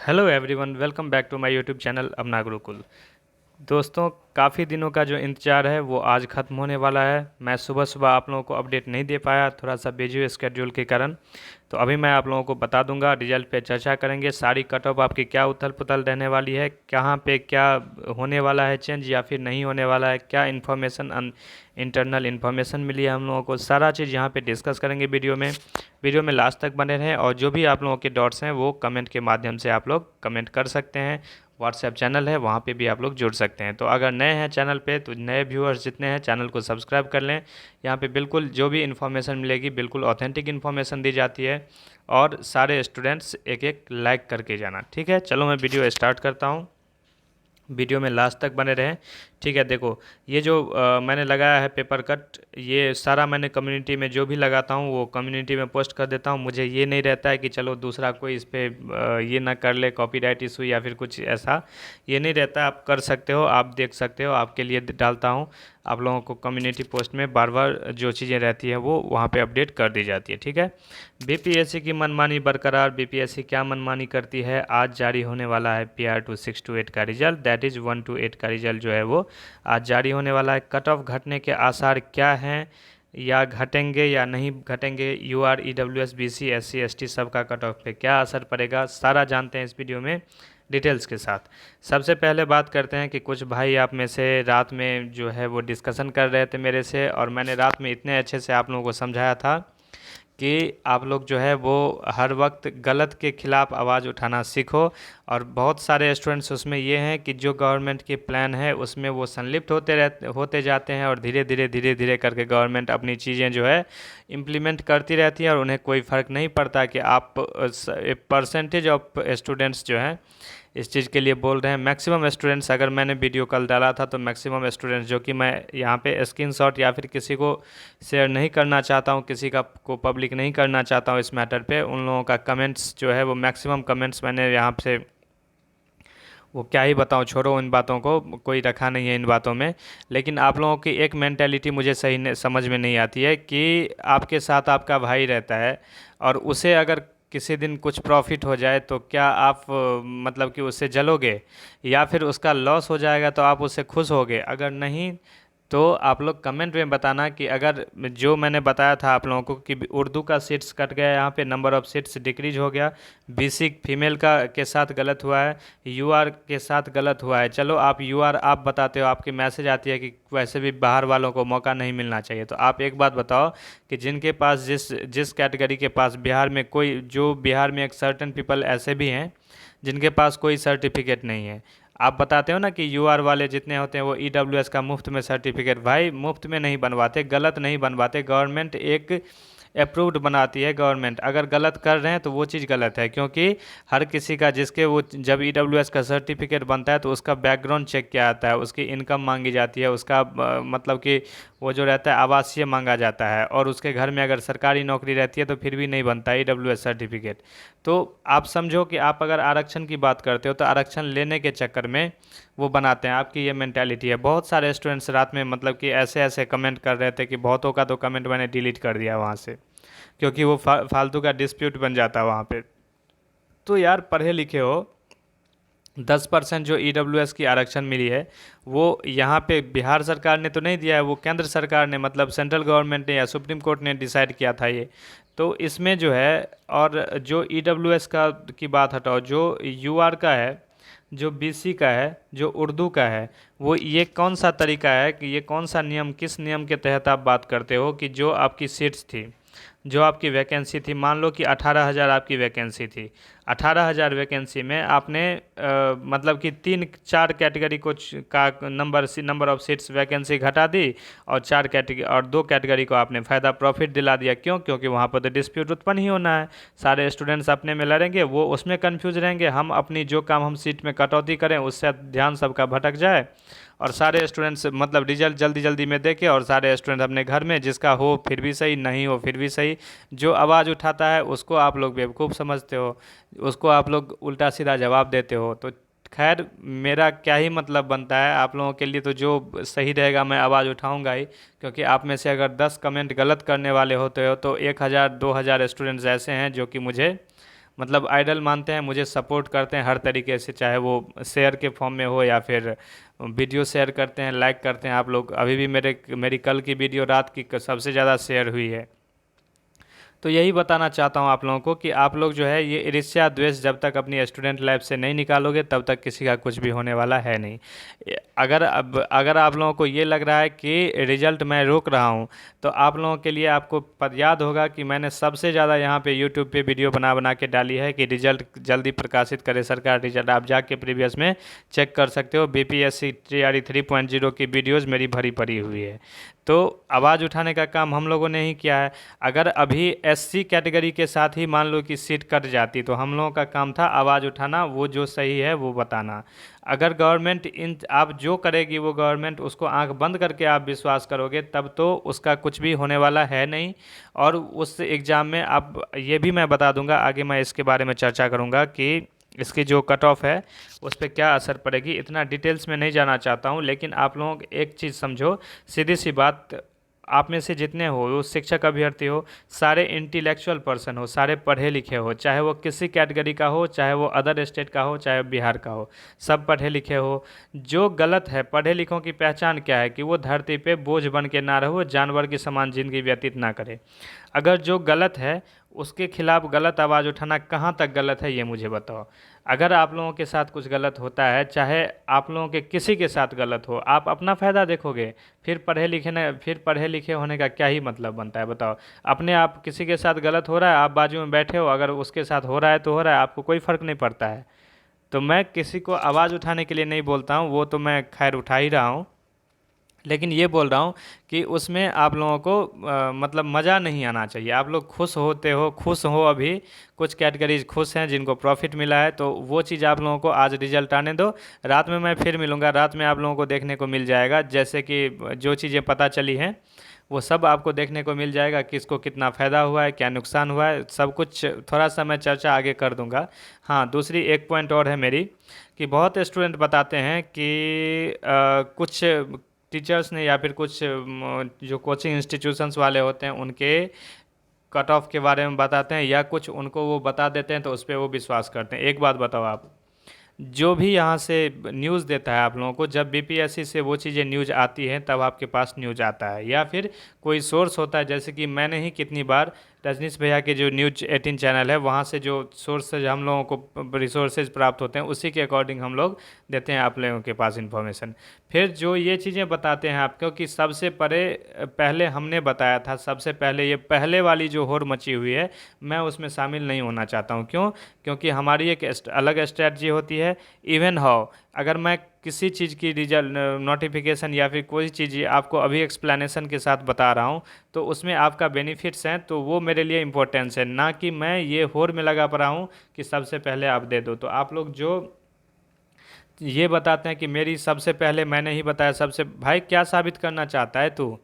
Hello everyone, welcome back to my YouTube channel Apna Gurukul. दोस्तों, काफ़ी दिनों का जो इंतज़ार है वो आज ख़त्म होने वाला है। मैं सुबह सुबह आप लोगों को अपडेट नहीं दे पाया, थोड़ा सा बिजी स्केड्यूल के कारण। तो अभी मैं आप लोगों को बता दूंगा, रिजल्ट पे चर्चा करेंगे, सारी कट ऑफ आपकी क्या उथल पुथल रहने वाली है, कहाँ पे क्या होने वाला है चेंज या फिर नहीं होने वाला है, क्या इन्फॉर्मेशन इंटरनल इन्फॉर्मेशन मिली है हम लोगों को, सारा चीज़ यहाँ पे डिस्कस करेंगे वीडियो में लास्ट तक बने रहें। और जो भी आप लोगों के डाउट्स हैं वो कमेंट के माध्यम से आप लोग कमेंट कर सकते हैं। व्हाट्सएप चैनल है, वहाँ पे भी आप लोग जुड़ सकते हैं। तो अगर नए हैं चैनल पे तो नए व्यूअर्स जितने हैं चैनल को सब्सक्राइब कर लें। यहाँ पे बिल्कुल जो भी इन्फॉर्मेशन मिलेगी बिल्कुल ऑथेंटिक इन्फॉर्मेशन दी जाती है। और सारे स्टूडेंट्स एक एक लाइक करके जाना, ठीक है। चलो मैं वीडियो स्टार्ट करता हूँ, वीडियो में लास्ट तक बने रहें, ठीक है। देखो, ये जो मैंने लगाया है पेपर कट, ये सारा मैंने कम्युनिटी में जो भी लगाता हूँ वो कम्युनिटी में पोस्ट कर देता हूँ। मुझे ये नहीं रहता है कि चलो दूसरा कोई इस पर ये ना कर ले, कॉपीराइट इशू या फिर कुछ ऐसा, ये नहीं रहता। आप कर सकते हो, आप देख सकते हो, आपके लिए डालता हूँ। आप लोगों को कम्युनिटी पोस्ट में बार बार जो चीज़ें रहती हैं वो वहाँ पे अपडेट कर दी जाती है, ठीक है। बीपीएससी की मनमानी बरकरार। बीपीएससी क्या मनमानी करती है? आज जारी होने वाला है PR 2 6 to 8 का रिजल्ट, दैट इज़ 1 to 8 का रिजल्ट जो है वो आज जारी होने वाला है। कट ऑफ घटने के आसार क्या हैं, या घटेंगे या नहीं घटेंगे? UR EWS BC SC ST सबका कट ऑफ पे क्या असर पड़ेगा, सारा जानते हैं इस वीडियो में डिटेल्स के साथ। सबसे पहले बात करते हैं कि कुछ भाई आप में से रात में जो है वो डिस्कशन कर रहे थे मेरे से, और मैंने रात में इतने अच्छे से आप लोगों को समझाया था कि आप लोग जो है वो हर वक्त गलत के ख़िलाफ़ आवाज़ उठाना सीखो। और बहुत सारे स्टूडेंट्स उसमें ये हैं कि जो गवर्नमेंट के प्लान है उसमें वो संलिप्त होते जाते हैं, और धीरे धीरे करके गवर्नमेंट अपनी चीज़ें जो है इम्प्लीमेंट करती रहती है, और उन्हें कोई फ़र्क नहीं पड़ता कि आप परसेंटेज ऑफ स्टूडेंट्स जो हैं इस चीज़ के लिए बोल रहे हैं। मैक्सिमम स्टूडेंट्स, अगर मैंने वीडियो कल डाला था तो मैक्सिमम स्टूडेंट्स, जो कि मैं यहाँ पे स्क्रीनशॉट या फिर किसी को शेयर नहीं करना चाहता हूँ, किसी का को पब्लिक नहीं करना चाहता हूँ इस मैटर पे, उन लोगों का कमेंट्स जो है वो मैक्सिमम कमेंट्स मैंने यहाँ से, वो क्या ही बताऊँ, छोड़ो इन बातों को, कोई रखा नहीं है इन बातों में। लेकिन आप लोगों की एक मेंटेलिटी मुझे सही समझ में नहीं आती है कि आपके साथ आपका भाई रहता है, और उसे अगर किसी दिन कुछ प्रॉफिट हो जाए तो क्या आप मतलब कि उससे जलोगे, या फिर उसका लॉस हो जाएगा तो आप उससे खुश होगे? अगर नहीं तो आप लोग कमेंट में बताना कि अगर जो मैंने बताया था आप लोगों को कि उर्दू का सीट्स कट गया, यहाँ पे नंबर ऑफ़ सीट्स डिक्रीज हो गया, BC फीमेल का के साथ गलत हुआ है, UR के साथ गलत हुआ है। चलो, आप UR आप बताते हो, आपकी मैसेज आती है कि वैसे भी बाहर वालों को मौका नहीं मिलना चाहिए। तो आप एक बात बताओ कि जिनके पास जिस जिस कैटेगरी के पास बिहार में कोई, जो बिहार में एक सर्टेन पीपल ऐसे भी हैं जिनके पास कोई सर्टिफिकेट नहीं है। आप बताते हो ना कि UR वाले जितने होते हैं वो EWS का मुफ्त में सर्टिफिकेट, भाई मुफ्त में नहीं बनवाते, गलत नहीं बनवाते, गवर्नमेंट एक अप्रूव्ड बनाती है गवर्नमेंट। अगर गलत कर रहे हैं तो वो चीज़ गलत है, क्योंकि हर किसी का, जिसके वो जब EWS का सर्टिफिकेट बनता है तो उसका बैकग्राउंड चेक किया जाता है, उसकी इनकम मांगी जाती है, उसका मतलब कि वो जो रहता है आवासीय मांगा जाता है, और उसके घर में अगर सरकारी नौकरी रहती है तो फिर भी नहीं बनता EWS सर्टिफिकेट। तो आप समझो कि आप अगर आरक्षण की बात करते हो तो आरक्षण लेने के चक्कर में वो बनाते हैं, आपकी ये मेंटालिटी है। बहुत सारे स्टूडेंट्स रात में मतलब कि ऐसे ऐसे कमेंट कर रहे थे कि बहुतों का तो कमेंट मैंने डिलीट कर दिया वहाँ से, क्योंकि वो फालतू का डिस्प्यूट बन जाता है वहाँ पे। तो यार, पढ़े लिखे हो, 10% जो EWS की आरक्षण मिली है वो यहाँ पे बिहार सरकार ने तो नहीं दिया है, वो केंद्र सरकार ने, मतलब सेंट्रल गवर्नमेंट ने या सुप्रीम कोर्ट ने डिसाइड किया था ये। तो इसमें जो है, और जो EWS का की बात हटाओ, जो UR का है, जो BC का है, जो उर्दू का है, वो ये कौन सा तरीका है कि ये कौन सा नियम, किस नियम के तहत आप बात करते हो कि जो आपकी सीट्स थी, जो आपकी वैकेंसी थी, मान लो कि 18,000 आपकी वैकेंसी थी, 18,000 वैकेंसी में आपने मतलब कि 3-4 कैटेगरी को का नंबर ऑफ सीट्स वैकेंसी घटा दी, और 2 कैटेगरी को आपने फ़ायदा प्रॉफिट दिला दिया। क्यों? क्योंकि वहाँ पर तो डिस्प्यूट उत्पन्न ही होना है, सारे स्टूडेंट्स अपने में लड़ेंगे, वो उसमें कन्फ्यूज रहेंगे, हम अपनी जो काम हम सीट में कटौती करें उससे ध्यान सबका भटक जाए, और सारे स्टूडेंट्स मतलब रिजल्ट जल्दी जल्दी में देके, और सारे स्टूडेंट अपने घर में, जिसका हो फिर भी सही, नहीं हो फिर भी सही, जो आवाज़ उठाता है उसको आप लोग बेवकूफ़ समझते हो, उसको आप लोग उल्टा सीधा जवाब देते हो। तो खैर, मेरा क्या ही मतलब बनता है आप लोगों के लिए, तो जो सही रहेगा मैं आवाज़ उठाऊंगा ही, क्योंकि आप में से अगर 10 कमेंट गलत करने वाले होते हो तो 1,000 2,000 स्टूडेंट्स ऐसे हैं जो कि मुझे मतलब आइडल मानते हैं, मुझे सपोर्ट करते हैं हर तरीके से, चाहे वो शेयर के फॉर्म में हो या फिर वीडियो शेयर करते हैं, लाइक करते हैं। आप लोग अभी भी मेरी कल की वीडियो रात की सबसे ज़्यादा शेयर हुई है। तो यही बताना चाहता हूँ आप लोगों को कि आप लोग जो है ये ईर्ष्या द्वेष जब तक अपनी स्टूडेंट लाइफ से नहीं निकालोगे तब तक किसी का कुछ भी होने वाला है नहीं। अगर आप लोगों को ये लग रहा है कि रिजल्ट मैं रोक रहा हूँ, तो आप लोगों के लिए आपको याद होगा कि मैंने सबसे ज़्यादा यहाँ पे यूट्यूब पे वीडियो बना बना के डाली है कि रिजल्ट जल्दी प्रकाशित करे सरकार रिजल्ट। आप जाके प्रीवियस में चेक कर सकते हो, बीपीएससी तैयारी 3.0 की वीडियोज़ मेरी भरी पड़ी हुई है। तो आवाज़ उठाने का काम हम लोगों ने ही किया है। अगर अभी एससी कैटेगरी के साथ ही मान लो कि सीट कट जाती, तो हम लोगों का काम था आवाज़ उठाना, वो जो सही है वो बताना। अगर गवर्नमेंट इन आप जो करेगी वो गवर्नमेंट उसको आंख बंद करके आप विश्वास करोगे, तब तो उसका कुछ भी होने वाला है नहीं। और उस एग्ज़ाम में आप ये भी मैं बता दूंगा, आगे मैं इसके बारे में चर्चा करूंगा कि इसकी जो कट ऑफ है उस पर क्या असर पड़ेगी। इतना डिटेल्स में नहीं जाना चाहता हूँ, लेकिन आप लोग एक चीज़ समझो, सीधी सी बात, आप में से जितने हो वो शिक्षक अभ्यर्थी हो, सारे इंटेलेक्चुअल पर्सन हो, सारे पढ़े लिखे हो, चाहे वो किसी कैटेगरी का हो, चाहे वो अदर स्टेट का हो, चाहे बिहार का हो, सब पढ़े लिखे हो। जो गलत है, पढ़े लिखों की पहचान क्या है कि वो धरती पे बोझ बन के ना रहो, जानवर की समान जिंदगी व्यतीत ना करे। अगर जो गलत है उसके खिलाफ गलत आवाज़ उठाना कहाँ तक गलत है ये मुझे बताओ। अगर आप लोगों के साथ कुछ गलत होता है, चाहे आप लोगों के किसी के साथ गलत हो, आप अपना फ़ायदा देखोगे, फिर पढ़े लिखे होने का क्या ही मतलब बनता है बताओ। अपने आप किसी के साथ गलत हो रहा है, आप बाजू में बैठे हो, अगर उसके साथ हो रहा है तो हो रहा है, आपको कोई फ़र्क नहीं पड़ता है। तो मैं किसी को आवाज़ उठाने के लिए नहीं बोलता हूँ, वो तो मैं खैर उठा ही रहा हूँ, लेकिन ये बोल रहा हूँ कि उसमें आप लोगों को मतलब मज़ा नहीं आना चाहिए। आप लोग खुश होते हो, खुश हो, अभी कुछ कैटेगरीज खुश हैं जिनको प्रॉफिट मिला है, तो वो चीज़ आप लोगों को आज रिजल्ट आने दो। रात में मैं फिर मिलूँगा, रात में आप लोगों को देखने को मिल जाएगा, जैसे कि जो चीज़ें पता चली हैं वो सब आपको देखने को मिल जाएगा, किसको कितना फ़ायदा हुआ है, क्या नुकसान हुआ है, सब कुछ थोड़ा सा मैं चर्चा आगे कर दूंगा। हाँ, दूसरी एक पॉइंट और है मेरी, कि बहुत स्टूडेंट बताते हैं कि कुछ टीचर्स ने या फिर कुछ जो कोचिंग इंस्टीट्यूशंस वाले होते हैं उनके कट ऑफ के बारे में बताते हैं, या कुछ उनको वो बता देते हैं तो उस पर वो विश्वास करते हैं। एक बात बताओ आप, जो भी यहाँ से न्यूज़ देता है आप लोगों को, जब बीपीएससी से वो चीज़ें न्यूज़ आती हैं तब आपके पास न्यूज़ आता है, या फिर कोई सोर्स होता है, जैसे कि मैंने ही कितनी बार रजनीश भैया के जो न्यूज 18 चैनल है वहाँ से जो सोर्स से हम लोगों को रिसोर्सेज प्राप्त होते हैं उसी के अकॉर्डिंग हम लोग देते हैं आप लोगों के पास इन्फॉर्मेशन। फिर जो ये चीज़ें बताते हैं आप, क्योंकि सबसे पहले हमने बताया था, सबसे पहले ये पहले वाली जो होड़ मची हुई है, मैं उसमें शामिल नहीं होना चाहता हूँ। क्यों? क्योंकि हमारी एक अलग स्ट्रेटजी होती है। इवन हाउ अगर मैं किसी चीज़ की रिजल्ट नोटिफिकेशन या फिर कोई चीज़ आपको अभी एक्सप्लेनेशन के साथ बता रहा हूँ, तो उसमें आपका बेनिफिट्स हैं, तो वो मेरे लिए इम्पोर्टेंस है, ना कि मैं ये होड़ में लगा पड़ा हूँ कि सबसे पहले आप दे दो। तो आप लोग जो ये बताते हैं कि मेरी सबसे पहले मैंने ही बताया, सबसे भाई क्या साबित करना चाहता है तू?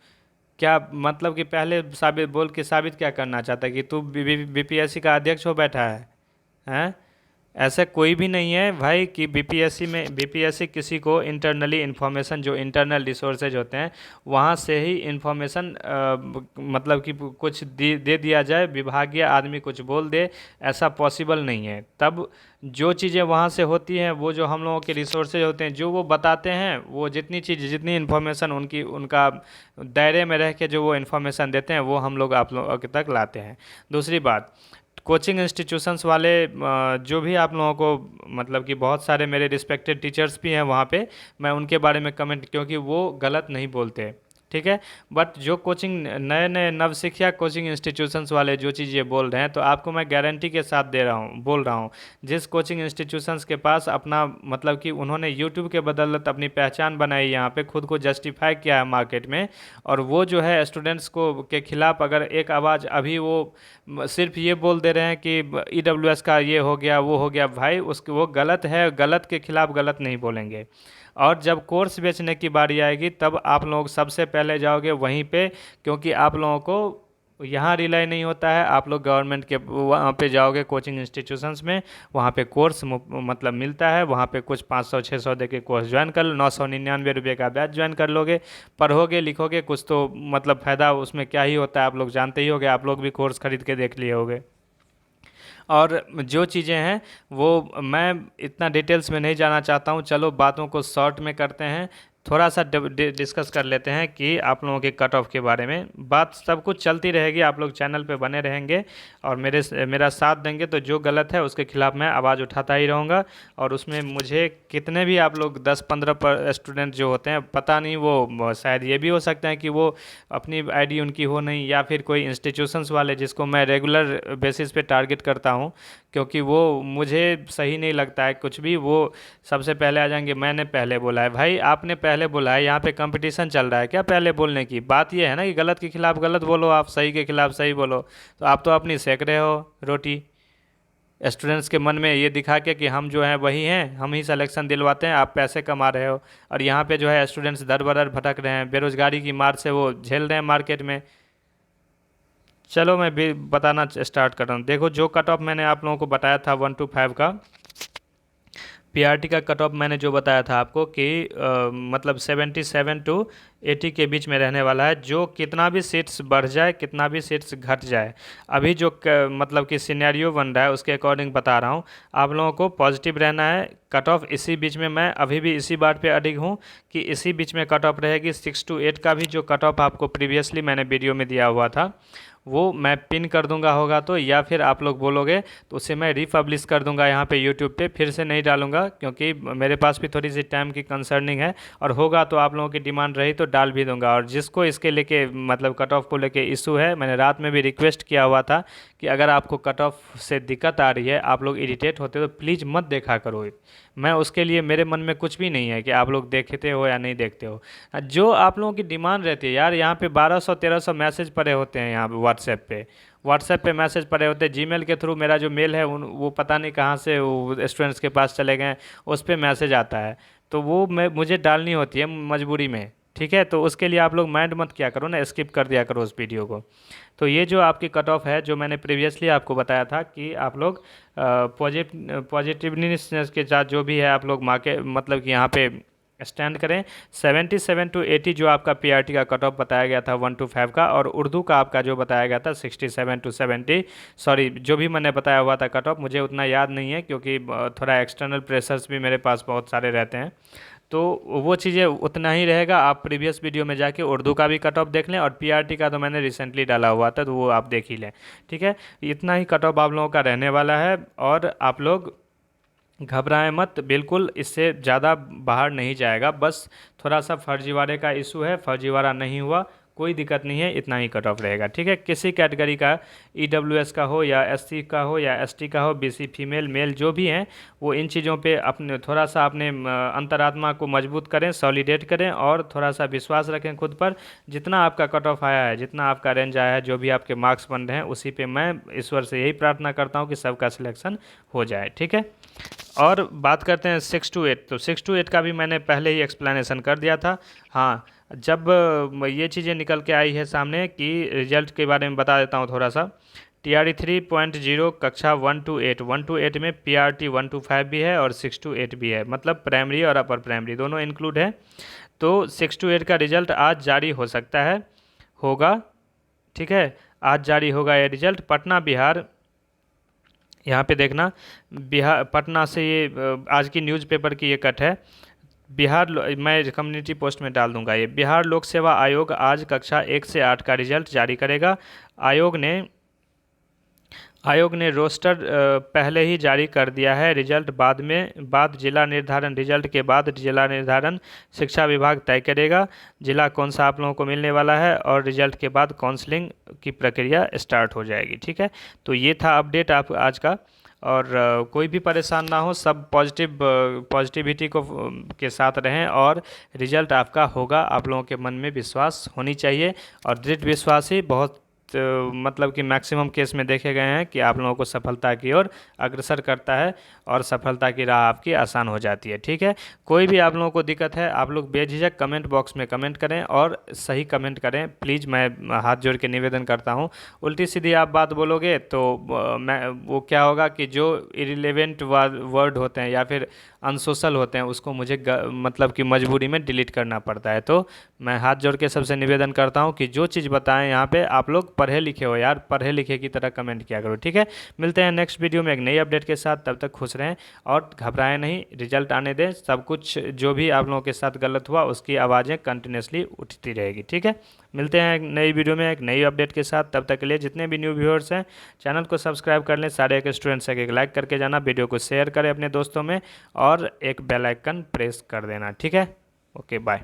क्या मतलब कि पहले साबित बोल के साबित क्या करना चाहता है कि तू बीपीएससी का अध्यक्ष हो बैठा है? हैं? ऐसा कोई भी नहीं है भाई कि बीपीएससी किसी को इंटरनली इन्फॉर्मेशन, जो इंटरनल रिसोर्सेज होते हैं वहाँ से ही इन्फॉर्मेशन मतलब कि कुछ दे दिया जाए, विभागीय आदमी कुछ बोल दे, ऐसा पॉसिबल नहीं है। तब जो चीज़ें वहाँ से होती हैं, वो जो हम लोगों के रिसोर्सेज होते हैं जो वो बताते हैं, वो जितनी इन्फॉर्मेशन उनका दायरे में रह के जो वो इन्फॉर्मेशन देते हैं वो हम लोग आप लोगों तक लाते हैं। दूसरी बात, कोचिंग इंस्टीट्यूशंस वाले जो भी आप लोगों को मतलब कि बहुत सारे मेरे रिस्पेक्टेड टीचर्स भी हैं वहाँ पे, मैं उनके बारे में कमेंट, क्योंकि वो गलत नहीं बोलते, ठीक है। बट जो कोचिंग नए नए नवशिक्षा कोचिंग इंस्टीट्यूशंस वाले जो चीज़ें बोल रहे हैं, तो आपको मैं गारंटी के साथ बोल रहा हूँ, जिस कोचिंग इंस्टीट्यूशंस के पास अपना मतलब कि उन्होंने यूट्यूब के बदौलत अपनी पहचान बनाई, यहाँ पे खुद को जस्टिफाई किया है मार्केट में, और वो जो है स्टूडेंट्स को के खिलाफ अगर एक आवाज़ अभी वो सिर्फ ये बोल दे रहे हैं कि ईडब्ल्यूएस का ये हो गया वो हो गया, भाई उसके वो गलत है, गलत के खिलाफ गलत नहीं बोलेंगे। और जब कोर्स बेचने की बारी आएगी तब आप लोग सबसे पहले जाओगे वहीं पे, क्योंकि आप लोगों को यहाँ रिलाई नहीं होता है, आप लोग गवर्नमेंट के वहाँ पे जाओगे कोचिंग इंस्टीट्यूशंस में, वहाँ पे कोर्स मतलब मिलता है, वहाँ पे कुछ 500-600 दे के कोर्स ज्वाइन कर लो, 999 रुपये का बैच ज्वाइन कर लोगे, पढ़ोगे लिखोगे, कुछ तो मतलब फ़ायदा उसमें क्या ही होता है, आप लोग जानते ही होगे, आप लोग भी कोर्स खरीद के देख लिए होगे। और जो चीज़ें हैं वो मैं इतना डिटेल्स में नहीं जाना चाहता हूँ। चलो बातों को शॉर्ट में करते हैं, थोड़ा सा डिस्कस कर लेते हैं कि आप लोगों के कट ऑफ के बारे में। बात सब कुछ चलती रहेगी, आप लोग चैनल पे बने रहेंगे और मेरा साथ देंगे तो जो गलत है उसके खिलाफ़ मैं आवाज़ उठाता ही रहूँगा। और उसमें मुझे कितने भी आप लोग 10-15 पर स्टूडेंट जो होते हैं, पता नहीं वो शायद ये भी हो सकता है कि वो अपनी आईडी उनकी हो नहीं, या फिर कोई इंस्टीट्यूशंस वाले जिसको मैं रेगुलर बेसिस पे टारगेट करता हूँ, क्योंकि वो मुझे सही नहीं लगता है कुछ भी। वो सबसे पहले आ जाएंगे, मैंने पहले बोला है। भाई आपने पहले बोला है, यहाँ पे कंपटीशन चल रहा है क्या पहले बोलने की? बात ये है ना कि गलत के खिलाफ गलत बोलो, आप सही के खिलाफ सही बोलो। तो आप तो अपनी सेक रहे हो रोटी स्टूडेंट्स के मन में ये दिखा के कि हम जो हैं वही हैं, हम ही सिलेक्शन दिलवाते हैं, आप पैसे कमा रहे हो। और यहाँ पे जो है स्टूडेंट्स दर बदर भटक रहे हैं, बेरोजगारी की मार से वो झेल रहे हैं मार्केट में। चलो मैं भी बताना स्टार्ट कर रहा हूँ। देखो जो कट ऑफ मैंने आप लोगों को बताया था 1 to 5 का, पीआरटी का कट ऑफ मैंने जो बताया था आपको कि मतलब 77 to 80 के बीच में रहने वाला है। जो कितना भी सीट्स बढ़ जाए, कितना भी सीट्स घट जाए, अभी जो मतलब कि सिनेरियो बन रहा है उसके अकॉर्डिंग बता रहा हूँ। आप लोगों को पॉजिटिव रहना है। कट ऑफ इसी बीच में, मैं अभी भी इसी बात पे अडिग हूँ कि इसी बीच में कट ऑफ रहेगी। 6 to 8 का भी जो कट ऑफ आपको प्रीवियसली मैंने वीडियो में दिया हुआ था वो मैं पिन कर दूंगा, होगा तो, या फिर आप लोग बोलोगे तो उसे मैं रीपब्लिश कर दूंगा यहाँ पे यूट्यूब पे, फिर से नहीं डालूंगा क्योंकि मेरे पास भी थोड़ी सी टाइम की कंसर्निंग है। और होगा तो आप लोगों की डिमांड रही तो डाल भी दूंगा। और जिसको इसके लेके मतलब कट ऑफ को लेके इशू है, मैंने रात में भी रिक्वेस्ट किया हुआ था कि अगर आपको कट ऑफ से दिक्कत आ रही है, आप लोग इरिटेट होते हो तो प्लीज़ मत देखा करो। मैं उसके लिए, मेरे मन में कुछ भी नहीं है कि आप लोग देखते हो या नहीं देखते हो। जो आप लोगों की डिमांड रहती है यार, यहाँ पे 1200-1300 मैसेज पड़े होते हैं यहाँ पे व्हाट्सएप पे मैसेज पड़े होते हैं। जीमेल के थ्रू मेरा जो मेल है वो पता नहीं कहाँ से वो स्टूडेंट्स के पास चले गए, उस पर मैसेज आता है तो वो मुझे डालनी होती है मजबूरी में। ठीक है, तो उसके लिए आप लोग माइंड मत किया करो ना, स्किप कर दिया करो उस वीडियो को। तो ये जो आपकी कट ऑफ है, जो मैंने प्रीवियसली आपको बताया था कि आप लोग पॉजिटिवनेस के साथ जो भी है आप लोग मार्केट मतलब कि यहाँ पे स्टैंड करें। 77 to 80 जो आपका पीआरटी का कट ऑफ बताया गया था 1 to 5 का, और उर्दू का आपका जो बताया गया था 67 to 70। सॉरी, जो भी मैंने बताया हुआ था कट ऑफ मुझे उतना याद नहीं है क्योंकि थोड़ा एक्सटर्नल प्रेशर्स भी मेरे पास बहुत सारे रहते हैं, तो वो चीज़ें उतना ही रहेगा। आप प्रीवियस वीडियो में जाके उर्दू का भी कट ऑफ देख लें, और पीआरटी का तो मैंने रिसेंटली डाला हुआ था तो वो आप देख ही लें। ठीक है, इतना ही कट ऑफ आप लोगों का रहने वाला है, और आप लोग घबराएं मत, बिल्कुल इससे ज़्यादा बाहर नहीं जाएगा। बस थोड़ा सा फर्जीवाड़े का इशू है, फर्जीवाड़ा नहीं हुआ, कोई दिक्कत नहीं है, इतना ही कट ऑफ रहेगा। ठीक है, किसी कैटेगरी का, ईडब्ल्यूएस का हो या एससी का हो या एसटी का हो, बीसी फीमेल मेल जो भी हैं, वो इन चीज़ों पे अपने थोड़ा सा अपने अंतरात्मा को मजबूत करें, सॉलिडेट करें, और थोड़ा सा विश्वास रखें खुद पर। जितना आपका कट ऑफ आया है, जितना आपका रेंज आया है, जो भी आपके मार्क्स बन रहे हैं, उसी पे मैं ईश्वर से यही प्रार्थना करता हूँ कि सबका सिलेक्शन हो जाए। ठीक है, और बात करते हैं 6 to 8। तो 6 to 8 का भी मैंने पहले ही एक्सप्लेनेशन कर दिया था। हाँ, जब ये चीज़ें निकल के आई है सामने कि रिजल्ट के बारे में बता देता हूँ थोड़ा सा। TRE 3.0 कक्षा 1 to 8 में PRT 1 to 5 भी है और 6 to 8 भी है, मतलब प्राइमरी और अपर प्राइमरी दोनों इंक्लूड है। तो 6 to 8 का रिजल्ट आज जारी हो सकता है, होगा। ठीक है, आज जारी होगा ये रिजल्ट। पटना बिहार, यहाँ पे देखना, बिहार पटना से ये आज की न्यूज़पेपर की ये कट है। मैं कम्युनिटी पोस्ट में डाल दूंगा ये। बिहार लोक सेवा आयोग आज कक्षा 1 से 8 का रिजल्ट जारी करेगा। आयोग ने रोस्टर पहले ही जारी कर दिया है। रिजल्ट बाद जिला निर्धारण, रिजल्ट के बाद जिला निर्धारण शिक्षा विभाग तय करेगा जिला कौन सा आप लोगों को मिलने वाला है, और रिजल्ट के बाद काउंसलिंग की प्रक्रिया स्टार्ट हो जाएगी। ठीक है, तो ये था अपडेट आप आज का। और कोई भी परेशान ना हो, सब पॉजिटिविटी को के साथ रहें, और रिजल्ट आपका होगा। आप लोगों के मन में विश्वास होनी चाहिए, और दृढ़ विश्वास ही बहुत मतलब कि मैक्सिमम केस में देखे गए हैं कि आप लोगों को सफलता की ओर अग्रसर करता है, और सफलता की राह आपकी आसान हो जाती है। ठीक है, कोई भी आप लोगों को दिक्कत है, आप लोग बेझिझक कमेंट बॉक्स में कमेंट करें, और सही कमेंट करें प्लीज़। मैं हाथ जोड़ के निवेदन करता हूँ, उल्टी सीधी आप बात बोलोगे तो मैं वो क्या होगा कि जो इरिलेवेंट वर्ड होते हैं या फिर अनसोशल होते हैं, उसको मुझे मतलब कि मजबूरी में डिलीट करना पड़ता है। तो मैं हाथ जोड़ के सबसे निवेदन करता हूँ कि जो चीज़ बताएं यहाँ पे आप लोग पढ़े लिखे हो यार, पढ़े लिखे की तरह कमेंट किया करो, ठीक है। मिलते हैं नेक्स्ट वीडियो में एक नई अपडेट के साथ, तब तक खुश रहें और घबराएं नहीं, रिजल्ट आने दें। सब कुछ जो भी आप लोगों के साथ गलत हुआ उसकी आवाज़ें कंटिन्यूसली उठती रहेगी, ठीक है। मिलते हैं एक नई वीडियो में एक नई अपडेट के साथ, तब तक के लिए जितने भी न्यू व्यूअर्स हैं चैनल को सब्सक्राइब कर लें, सारे एक स्टूडेंट्स एक लाइक करके जाना, वीडियो को शेयर करें अपने दोस्तों में और एक बेल आइकन प्रेस कर देना, ठीक है। Okay bye.